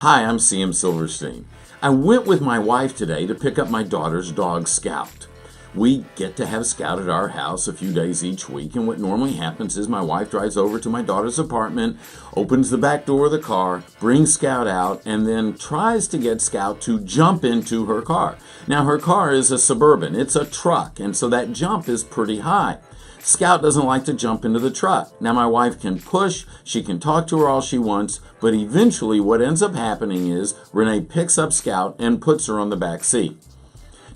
Hi, I'm CM Silverstein. I went with my wife today to pick up my daughter's dog, Scout. We get to have Scout at our house a few days each week, and what normally happens is my wife drives over to my daughter's apartment, opens the back door of the car, brings Scout out, and then tries to get Scout to jump into her car. Now, her car is a Suburban. It's a truck, and so that jump is pretty high. Scout doesn't like to jump into the truck. Now, my wife can push, she can talk to her all she wants, but eventually what ends up happening is Renee picks up Scout and puts her on the back seat.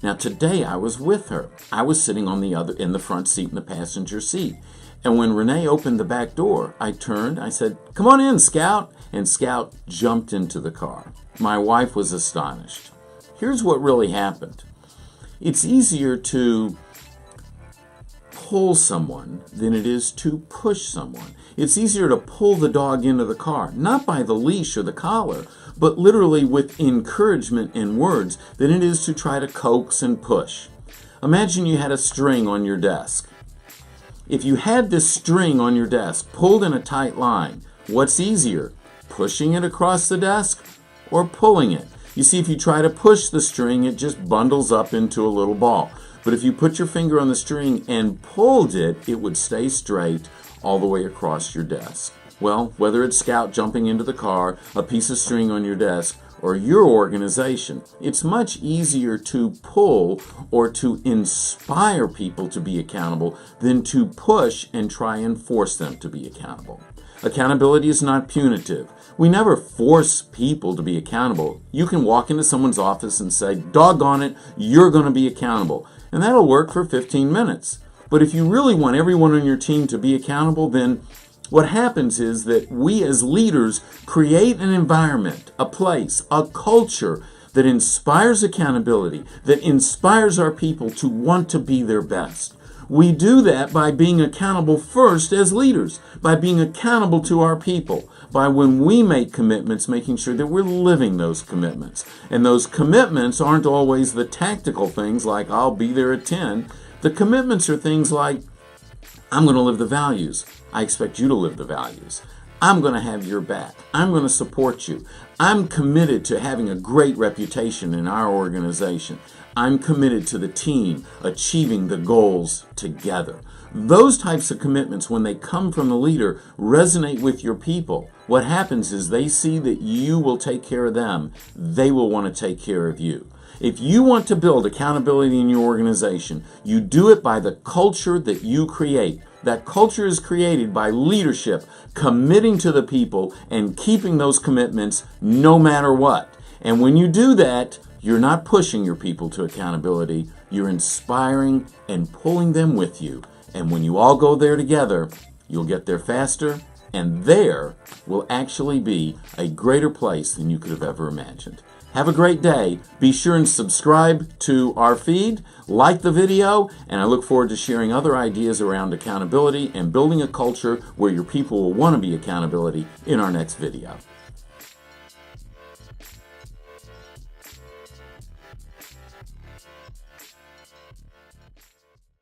Now, today I was with her. I was sitting in the front seat in the passenger seat. And when Renee opened the back door, I turned, I said, "Come on in, Scout." And Scout jumped into the car. My wife was astonished. Here's what really happened. It's easier to pull someone than it is to push someone. It's easier to pull the dog into the car, not by the leash or the collar, but literally with encouragement and words than it is to try to coax and push. Imagine you had a string on your desk. If you had this string on your desk pulled in a tight line, what's easier, pushing it across the desk or pulling it? You see, if you try to push the string, it just bundles up into a little ball. But if you put your finger on the string and pulled it, it would stay straight all the way across your desk. Well, whether it's Scout jumping into the car, a piece of string on your desk, or your organization, it's much easier to pull or to inspire people to be accountable than to push and try and force them to be accountable. Accountability is not punitive. We never force people to be accountable. You can walk into someone's office and say, "Doggone it, you're going to be accountable." And that'll work for 15 minutes. But if you really want everyone on your team to be accountable, then what happens is that we as leaders create an environment, a place, a culture that inspires accountability, that inspires our people to want to be their best. We do that by being accountable first as leaders, by being accountable to our people, by when we make commitments, making sure that we're living those commitments. And those commitments aren't always the tactical things like, "I'll be there at 10. The commitments are things like, "I'm going to live the values. I expect you to live the values. I'm going to have your back. I'm going to support you. I'm committed to having a great reputation in our organization. I'm committed to the team achieving the goals together." Those types of commitments, when they come from the leader, resonate with your people. What happens is they see that you will take care of them. They will want to take care of you. If you want to build accountability in your organization, you do it by the culture that you create. That culture is created by leadership committing to the people and keeping those commitments no matter what. And when you do that, you're not pushing your people to accountability. You're inspiring and pulling them with you. And when you all go there together, you'll get there faster, and there will actually be a greater place than you could have ever imagined. Have a great day. Be sure and subscribe to our feed, like the video, and I look forward to sharing other ideas around accountability and building a culture where your people will want to be accountability in our next video.